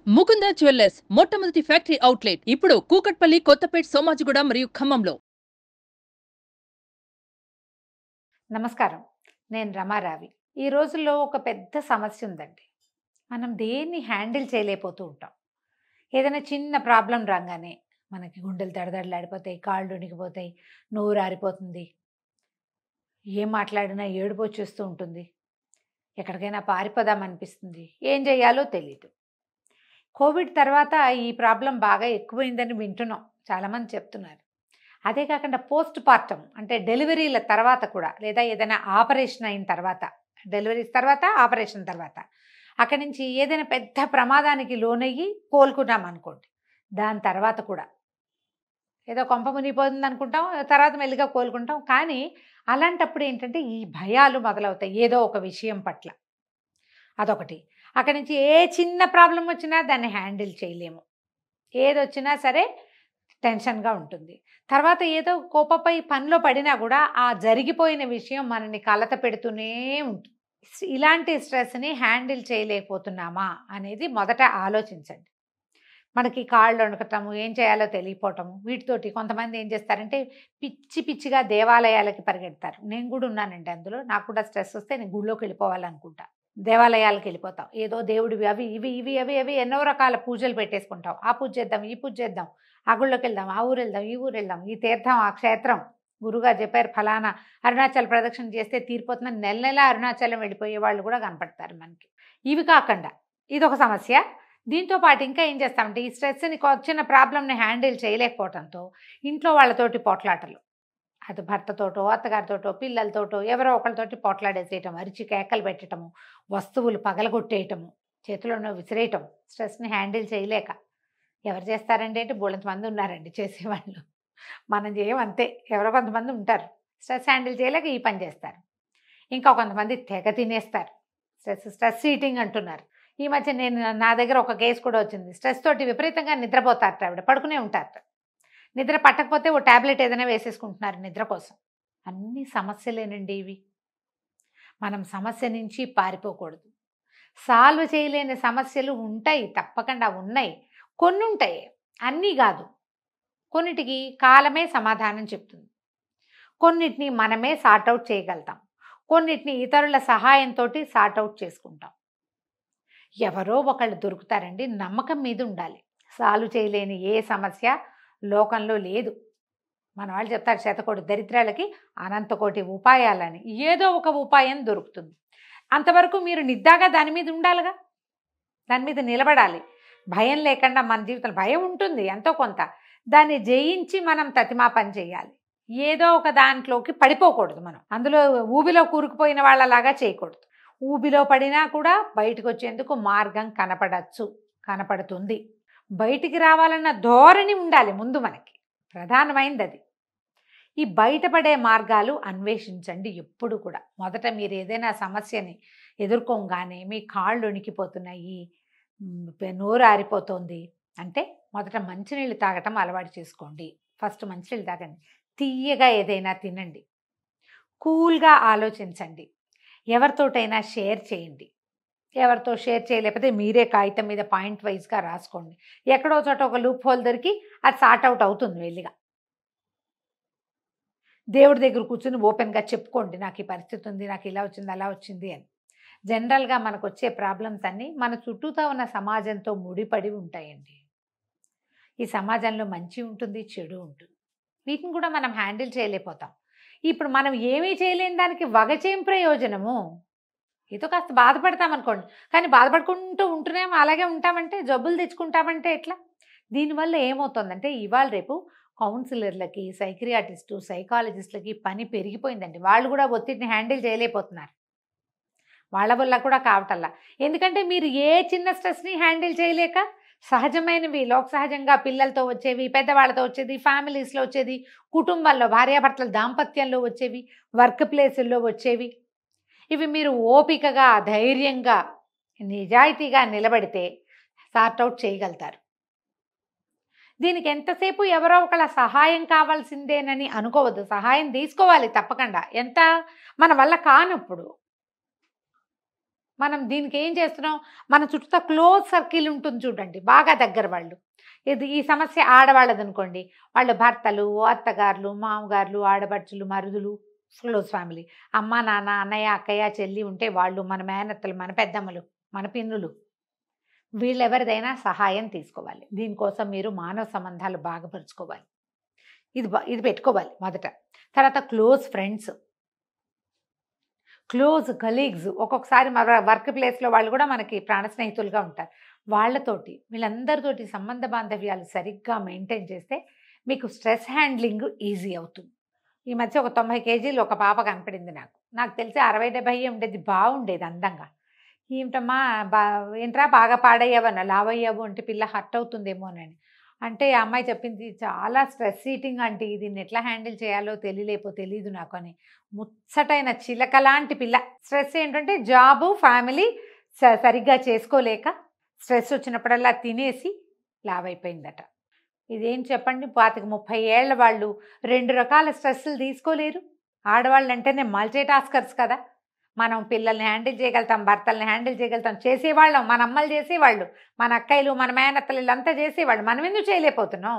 Mukunda jewellers మొట్టమొదటి factory outlet ఇప్పుడు కూకట్పల్లి, కొత్తపేట్, సోమాజిగూడ మరియు ఖమ్మంలో. నమస్కారం. నేను రమారావి. ఈ రోజుల్లో ఒక పెద్ద సమస్య ఉందండి. మనం దేన్ని హ్యాండిల్ చేయలేకపోతూ ఉంటాం. ఏదైనా చిన్న ప్రాబ్లమ్ రాగానే మనకి గుండెలు దడదడలాడిపోతాయి, కాళ్ళు వణికిపోతాయి, నోరారిపోతుంది. ఏం మాట్లాడినా ఏడుపొచ్చేస్తూ ఉంటుంది. ఎక్కడికైనా పారిపోదామనిపిస్తుంది. ఏం చేయాలో తెలీదు. కోవిడ్ తర్వాత ఈ ప్రాబ్లం బాగా ఎక్కువైందని వింటున్నాం. చాలామంది చెప్తున్నారు. అదే కాకుండా పోస్ట్ పార్టమ్ అంటే డెలివరీల తర్వాత కూడా, లేదా ఏదైనా ఆపరేషన్ అయిన తర్వాత, డెలివరీస్ తర్వాత ఆపరేషన్ తర్వాత అక్కడి నుంచి ఏదైనా పెద్ద ప్రమాదానికి లోనయ్యి కోలుకున్నాం అనుకోండి, దాని తర్వాత కూడా ఏదో కొంప మునిగిపోతుంది అనుకుంటాం, తర్వాత మెల్లిగా కోలుకుంటాం. కానీ అలాంటప్పుడు ఏంటంటే ఈ భయాలు మొదలవుతాయి ఏదో ఒక విషయం పట్ల. అదొకటి. అక్కడి నుంచి ఏ చిన్న ప్రాబ్లం వచ్చినా దాన్ని హ్యాండిల్ చేయలేము. ఏదొచ్చినా సరే టెన్షన్‌గా ఉంటుంది. తర్వాత ఏదో కోపపై పనిలో పడినా కూడా ఆ జరిగిపోయిన విషయం మనల్ని కలత పెడుతూనే ఉంటుంది. ఇలాంటి స్ట్రెస్‌ని హ్యాండిల్ చేయలేకపోతున్నామా అనేది మొదట ఆలోచించండి. మనకి కాళ్ళు వణకటము, ఏం చేయాలో తెలియకపోవటము, వీటితోటి కొంతమంది ఏం చేస్తారంటే పిచ్చి పిచ్చిగా దేవాలయాలకి పరిగెడతారు. నేను కూడా ఉన్నానండి అందులో. నాకు కూడా స్ట్రెస్ వస్తే నేను గుడిలోకి వెళ్ళిపోవాలనుకుంటా. దేవాలయాలకు వెళ్ళిపోతాం. ఏదో దేవుడివి అవి ఇవి ఇవి అవి అవి ఎన్నో రకాల పూజలు పెట్టేసుకుంటాం. ఆ పూజ చేద్దాం, ఈ పూజ చేద్దాం, ఆ గుళ్ళోకి వెళ్దాం, ఆ ఊరు వెళ్దాం, ఈ ఊరు వెళ్దాం, ఈ తీర్థం, ఆ క్షేత్రం, గురుగారు చెప్పారు ఫలానా అరుణాచల్ ప్రదక్షిణ చేస్తే తీరిపోతుందని నెల నెల అరుణాచలం వెళ్ళిపోయే వాళ్ళు కూడా కనపడతారు మనకి. ఇవి కాకుండా ఇదొక సమస్య. దీంతో పాటు ఇంకా ఏం చేస్తామంటే ఈ స్ట్రెస్ని, చిన్న ప్రాబ్లమ్ని హ్యాండిల్ చేయలేకపోవడంతో ఇంట్లో వాళ్ళతోటి పోట్లాటలు, అది భర్తతోటో, అత్తగారితోటో, పిల్లలతోటో ఎవరో ఒకరితోటి పోట్లాడేసేయటం, అరిచి కేకలు పెట్టడము, వస్తువులు పగలగొట్టేయటము, చేతిలోనో విసిరేయటం, స్ట్రెస్ని హ్యాండిల్ చేయలేక. ఎవరు చేస్తారండి అంటే బోలెంత మంది ఉన్నారండి చేసేవాళ్ళు. మనం చేయం అంతే. ఎవరో కొంతమంది ఉంటారు స్ట్రెస్ హ్యాండిల్ చేయలేక ఈ పని చేస్తారు. ఇంకా కొంతమంది తెగ తినేస్తారు. స్ట్రెస్ ఈటింగ్ అంటున్నారు. ఈ మధ్య నా దగ్గర ఒక కేసు కూడా వచ్చింది. స్ట్రెస్ తోటి విపరీతంగా నిద్రపోతారట ఆవిడ. పడుకునే ఉంటారట. నిద్ర పట్టకపోతే ఓ టాబ్లెట్ ఏదైనా వేసేసుకుంటున్నారు నిద్ర కోసం. అన్ని సమస్యలేనండి ఇవి. మనం సమస్య నుంచి పారిపోకూడదు. సాల్వ్ చేయలేని సమస్యలు ఉంటాయి, తప్పకుండా ఉన్నాయి. కొన్ని ఉంటాయి, అన్నీ కాదు. కొన్నిటికి కాలమే సమాధానం చెప్తుంది. కొన్నిటిని మనమే సార్ట్అవుట్ చేయగలుగుతాం. కొన్నిటిని ఇతరుల సహాయంతో సార్ట్అవుట్ చేసుకుంటాం. ఎవరో ఒకళ్ళు దొరుకుతారండి. నమ్మకం మీద ఉండాలి. సాల్వ్ చేయలేని ఏ సమస్య లోకంలో లేదు. మన వాళ్ళు చెప్తారు శతకోటి దరిద్రాలకి అనంతకోటి ఉపాయాలని. ఏదో ఒక ఉపాయం దొరుకుతుంది. అంతవరకు మీరు నిద్దాగా దాని మీద ఉండాలిగా, దాని మీద నిలబడాలి. భయం లేకుండా మన జీవితంలో భయం ఉంటుంది ఎంతో కొంత. దాన్ని జయించి మనం ప్రతిమా పని చేయాలి. ఏదో ఒక దాంట్లోకి పడిపోకూడదు. మనం అందులో ఊబిలో కూరుకుపోయిన వాళ్ళలాగా చేయకూడదు. ఊబిలో పడినా కూడా బయటకు వచ్చేందుకు మార్గం కనపడుతుంది. బయటికి రావాలన్న ధోరణి ఉండాలి ముందు మనకి. ప్రధానమైనది అది. ఈ బయటపడే మార్గాలు అన్వేషించండి ఎప్పుడు కూడా. మొదట మీరు ఏదైనా సమస్యని ఎదుర్కోగానే మీ కాళ్ళు వణికిపోతున్నాయి, నోరు ఆరిపోతుంది అంటే మొదట మంచినీళ్ళు తాగటం అలవాటు చేసుకోండి. ఫస్ట్ మంచినీళ్ళు తాగండి. తీయగా ఏదైనా తినండి. కూల్గా ఆలోచించండి. ఎవరితోటైనా షేర్ చేయండి. ఎవరితో షేర్ చేయలేకపోతే మీరే కాగితం మీద పాయింట్ వైజ్గా రాసుకోండి. ఎక్కడో చోట ఒక లూప్ హోల్ దొరికి అది సార్ట్ అవుట్ అవుతుంది వెళ్ళిగా. దేవుడి దగ్గర కూర్చుని ఓపెన్గా చెప్పుకోండి, నాకు ఈ పరిస్థితి ఉంది, నాకు ఇలా వచ్చింది, అలా వచ్చింది అని. జనరల్గా మనకు వచ్చే ప్రాబ్లమ్స్ అన్నీ మన చుట్టూతో ఉన్న సమాజంతో ముడిపడి ఉంటాయండి. ఈ సమాజంలో మంచి ఉంటుంది, చెడు ఉంటుంది. వీటిని కూడా మనం హ్యాండిల్ చేయలేకపోతాం. ఇప్పుడు మనం ఏమీ చేయలేని దానికి వగచేం ప్రయోజనము? ఏదో కాస్త బాధపడతామనుకోండి, కానీ బాధపడుకుంటూ ఉంటూనేమో అలాగే ఉంటామంటే, జబ్బులు తెచ్చుకుంటామంటే ఎట్లా? దీనివల్ల ఏమవుతుందంటే ఇవాళ రేపు కౌన్సిలర్లకి, సైకియాట్రిస్టు, సైకాలజిస్టులకి పని పెరిగిపోయిందండి. వాళ్ళు కూడా ఒత్తిడిని హ్యాండిల్ చేయలేకపోతున్నారు. వాళ్ళ వల్ల కూడా కావటల్లా. ఎందుకంటే మీరు ఏ చిన్న స్ట్రెస్ని హ్యాండిల్ చేయలేక, సహజమైనవి లోక సహజంగా పిల్లలతో వచ్చేవి, పెద్దవాళ్ళతో వచ్చేది, ఫ్యామిలీస్లో వచ్చేది, కుటుంబాల్లో భార్యాభర్తల దాంపత్యంలో వచ్చేవి, వర్క్ ప్లేసుల్లో వచ్చేవి, ఇవి మీరు ఓపికగా, ధైర్యంగా, నిజాయితీగా నిలబడితే సార్ట్అవుట్ చేయగలుగుతారు. దీనికి ఎంతసేపు ఎవరో ఒకళ్ళ సహాయం కావాల్సిందేనని అనుకోవద్దు. సహాయం తీసుకోవాలి తప్పకుండా. ఎంత మన వల్ల కానప్పుడు. మనం దీనికి ఏం చేస్తున్నాం, మన చుట్టూ క్లోజ్ సర్కిల్ ఉంటుంది చూడండి, బాగా దగ్గర వాళ్ళు. ఈ సమస్య ఆడవాళ్ళది అనుకోండి, వాళ్ళ భర్తలు, అత్తగారులు, మామగారులు, ఆడపడుచులు, మరుదులు, క్లోజ్ ఫ్యామిలీ. అమ్మ, నాన్న, అన్నయ్య, అక్కయ్య, చెల్లి ఉంటే వాళ్ళు, మన మేనత్తలు, మన పెద్దమ్మలు, మన పిన్నులు, వీళ్ళెవరిదైనా సహాయం తీసుకోవాలి. దీనికోసం మీరు మానవ సంబంధాలు బాగుపరుచుకోవాలి. ఇది పెట్టుకోవాలి మొదట. తర్వాత క్లోజ్ ఫ్రెండ్స్, క్లోజ్ కలీగ్స్. ఒక్కొక్కసారి మన వర్క్ ప్లేస్లో వాళ్ళు కూడా మనకి ప్రాణ స్నేహితులుగా ఉంటారు. వాళ్ళతోటి, వీళ్ళందరితోటి సంబంధ బాంధవ్యాలు సరిగ్గా మెయింటైన్ చేస్తే మీకు స్ట్రెస్ హ్యాండ్లింగ్ ఈజీ అవుతుంది. ఈ మధ్య ఒక 90 కేజీలు ఒక పాప కనపడింది నాకు తెలిసి 60-70 ఉండేది, బాగుండేది అందంగా. ఏమిటమ్మా ఏంట్రా బాగా పాడయ్యావన్న, లావయ్యావు అంటే పిల్ల హర్ట్ అవుతుందేమోనని అంటే ఆ అమ్మాయి చెప్పింది, చాలా స్ట్రెస్ ఈటింగ్ అంటే దీన్ని ఎట్లా హ్యాండిల్ చేయాలో తెలీదు నాకు అని. ముచ్చటైన చిలక లాంటి పిల్ల. స్ట్రెస్ ఏంటంటే జాబు, ఫ్యామిలీ సరిగ్గా చేసుకోలేక స్ట్రెస్ వచ్చినప్పుడల్లా తినేసి లావైపోయిందట. ఇదేం చెప్పండి, 25-30 ఏళ్ల వాళ్ళు 2 రకాల స్ట్రెస్సులు తీసుకోలేరు. ఆడవాళ్ళు అంటేనే మల్టీ టాస్కర్స్ కదా. మనం పిల్లల్ని హ్యాండిల్ చేయగలుగుతాం, భర్తల్ని హ్యాండిల్ చేయగలుగుతాం, చేసేవాళ్ళం. మన అమ్మలు చేసేవాళ్ళు, మన అక్కయ్యలు, మన మేనత్తలు వీళ్ళంతా చేసేవాళ్ళు. మనం ఎందుకు చేయలేకపోతున్నాం?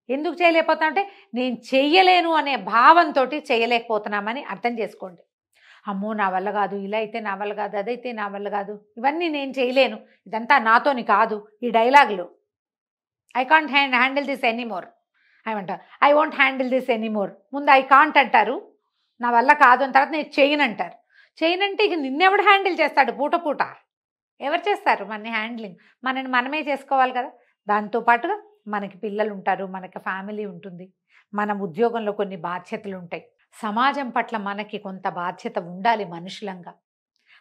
ఎందుకు చేయలేకపోతాం అంటే నేను చెయ్యలేను అనే భావంతో చేయలేకపోతున్నామని అర్థం చేసుకోండి. అమ్మో నా వల్ల కాదు, ఇలా అయితే నా వల్ల కాదు, అదైతే నా వల్ల కాదు, ఇవన్నీ నేను చేయలేను, ఇదంతా నాతోని కాదు, ఈ డైలాగులు. I can't handle this anymore I won't handle this anymore. ముందు ఐ కాంట్ అంటారు, నా వల్ల కాదు, అని తర్వాత నేను చేయను అంటారు. చేయనంటే ఇక నిన్నెవడు హ్యాండిల్ చేస్తాడు? పూట ఎవరు చేస్తారు మన హ్యాండ్లింగ్? మనమే చేసుకోవాలి కదా. దాంతోపాటుగా మనకి పిల్లలు ఉంటారు, మనకి ఫ్యామిలీ ఉంటుంది, మన ఉద్యోగంలో కొన్ని బాధ్యతలు ఉంటాయి, సమాజం పట్ల మనకి కొంత బాధ్యత ఉండాలి మనుషులంగా.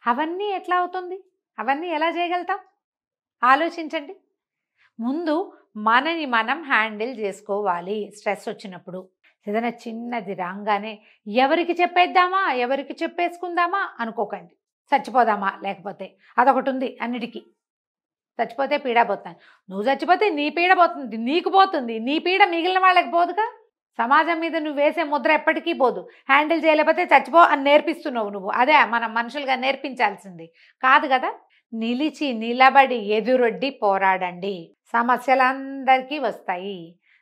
అవన్నీ ఎట్లా అవుతుంది? అవన్నీ ఎలా చేయగలుగుతాం? ఆలోచించండి. ముందు మనని మనం హ్యాండిల్ చేసుకోవాలి. స్ట్రెస్ వచ్చినప్పుడు ఏదైనా చిన్నది రాగానే ఎవరికి చెప్పేద్దామా, ఎవరికి చెప్పేసుకుందామా అనుకోకండి. చచ్చిపోదామా, లేకపోతే అదొకటి ఉంది అన్నిటికీ. చచ్చిపోతే పీడ పోతాను, నువ్వు చచ్చిపోతే నీ పీడ పోతుంది, నీకు పోతుంది, నీ పీడ మిగిలిన వాళ్ళకి పోదుగా. సమాజం మీద నువ్వు వేసే ముద్ర ఎప్పటికీ పోదు. హ్యాండిల్ చేయలేకపోతే చచ్చిపో అని నేర్పిస్తున్నావు నువ్వు. అదే మనం మనుషులుగా నేర్పించాల్సింది కాదు కదా. నిలిచి నిలబడి ఎదురొడ్డి పోరాడండి. సమస్యలందరికీ వస్తాయి.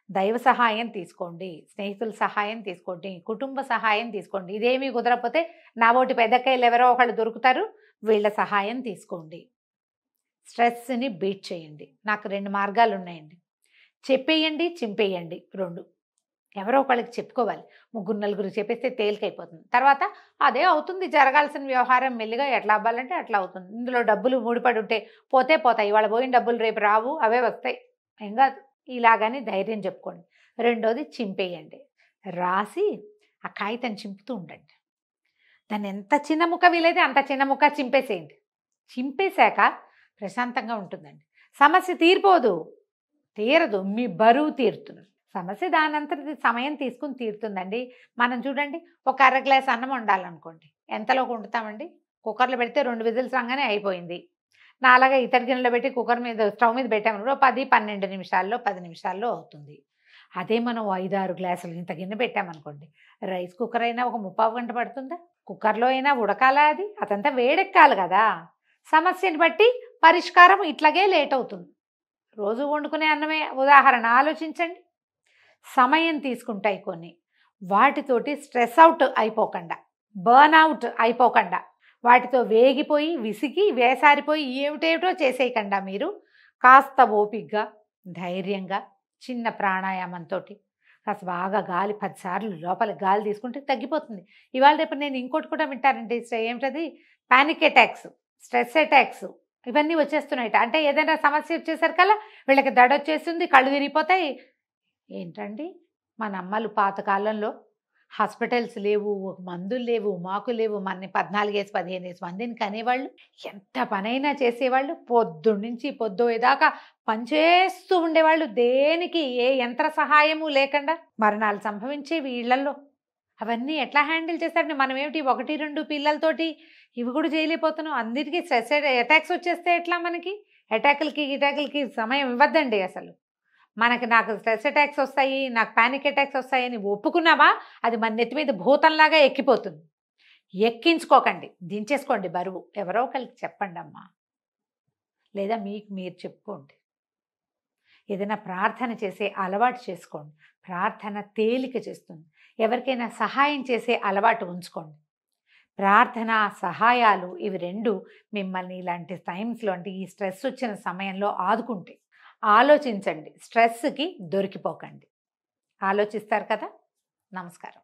దైవ సహాయం తీసుకోండి, స్నేహితుల సహాయం తీసుకోండి, కుటుంబ సహాయం తీసుకోండి. ఇదేమీ కుదరకపోతే నా ఓటి పెద్దకాయలు ఎవరో ఒకళ్ళు దొరుకుతారు, వీళ్ళ సహాయం తీసుకోండి. స్ట్రెస్ని బీట్ చేయండి. నాకు 2 మార్గాలు ఉన్నాయండి. చెప్పేయండి, చింపేయండి, 2. ఎవరో ఒకళ్ళకి చెప్పుకోవాలి. 3-4 చెప్పేస్తే తేలికైపోతుంది. తర్వాత అదే అవుతుంది, జరగాల్సిన వ్యవహారం మెల్లిగా ఎట్లా అవ్వాలంటే అట్లా అవుతుంది. ఇందులో డబ్బులు ముడిపడి ఉంటే పోతాయి. ఇవాళ పోయిన డబ్బులు రేపు రావు, అవే వస్తాయి, ఏం కాదు, ఇలాగని ధైర్యం చెప్పుకోండి. 2వది చింపేయండి. రాసి ఆ కాగితం చింపుతూ ఉండండి. దాన్ని ఎంత చిన్న ముక్క వీలైతే అంత చిన్న ముక్క చింపేసేయండి. చింపేశాక ప్రశాంతంగా ఉంటుందండి. సమస్య తీరదు, మీ బరువు తీరుతుంది. సమస్య దానంతటి సమయం తీసుకుని తీరుతుందండి. మనం చూడండి, ఒక అర గ్లాస్ అన్నం వండాలనుకోండి, ఎంతలోకి వండుతామండి? కుక్కర్లో పెడితే 2 విజిల్స్ రాగానే అయిపోయింది. నాలాగా ఇతడి గిన్నెలో పెట్టి కుక్కర్ మీద స్టవ్ మీద పెట్టామనుకో 10-12 నిమిషాల్లో 10 నిమిషాల్లో అవుతుంది. అదే మనం 5-6 గ్లాసులు ఇంత గిన్నె పెట్టామనుకోండి, రైస్ కుక్కర్ అయినా ఒక 30 గంట పడుతుందా? కుక్కర్లో అయినా ఉడకాలా? అదంతా వేడెక్కాలి కదా. సమస్యని బట్టి పరిష్కారం ఇట్లాగే లేట్ అవుతుంది. రోజు వండుకునే అన్నమే ఉదాహరణ ఆలోచించండి. సమయం తీసుకుంటాయి కొన్ని. వాటితోటి స్ట్రెస్ అవుట్ అయిపోకుండా, బర్న్అవుట్ అయిపోకుండా, వాటితో వేగిపోయి విసిగి వేసారిపోయి ఏమిటేమిటో చేసేయకుండా మీరు కాస్త ఓపికగా, ధైర్యంగా, చిన్న ప్రాణాయామంతో కాస్త బాగా గాలి 10 సార్లు లోపల గాలి తీసుకుంటే తగ్గిపోతుంది. ఇవాళ రేపు నేను ఇంకోటి కూడా వింటానండి, ఏమిటది, పానిక్ అటాక్స్, స్ట్రెస్ అటాక్స్, ఇవన్నీ వచ్చేస్తున్నాయి. అంటే ఏదైనా సమస్య వచ్చేసరికల్లా వీళ్ళకి దడ వచ్చేస్తుంది, కళ్ళు విరిగిపోతాయి. ఏంటండి, మన అమ్మలు పాతకాలంలో హాస్పిటల్స్ లేవు, మందులు లేవు, మాకు లేవు, మన 14-15 మందిని కనేవాళ్ళు, ఎంత పనైనా చేసేవాళ్ళు, పొద్దున్నుంచి పొద్దుదాకా పనిచేస్తూ ఉండేవాళ్ళు, దేనికి ఏ యంత్ర సహాయము లేకుండా. మరణాలు సంభవించేవి ఇళ్లలో. అవన్నీ ఎట్లా హ్యాండిల్ చేస్తారండి? మనం ఏమిటి 1-2 పిల్లలతోటి ఇవి కూడా చేయలేకపోతున్నాం. అందరికీ స్ట్రెస్ అటాక్స్ వచ్చేస్తే ఎట్లా? మనకి అటాకులకి సమయం ఇవ్వద్దండి అసలు. నాకు స్ట్రెస్ అటాక్స్ వస్తాయి, నాకు పానిక్ అటాక్స్ వస్తాయని ఒప్పుకున్నావా, అది మన నెత్తి మీద భూతంలాగా ఎక్కిపోతుంది. ఎక్కించుకోకండి, దించేసుకోండి బరువు. ఎవరో ఒకరికి చెప్పండి అమ్మా, లేదా మీకు మీరు చెప్పుకోండి. ఏదైనా ప్రార్థన చేసే అలవాటు చేసుకోండి. ప్రార్థన తేలిక చేస్తుంది. ఎవరికైనా సహాయం చేసే అలవాటు ఉంచుకోండి. ప్రార్థన, సహాయాలు ఇవి 2 మిమ్మల్ని ఇలాంటి టైమ్స్‌లో, అంటే ఈ స్ట్రెస్ వచ్చిన సమయంలో ఆదుకుంటాయి. ఆలోచించండి, స్ట్రెస్‌కి దొరికిపోకండి. ఆలోచిస్తారు కదా. నమస్కారం.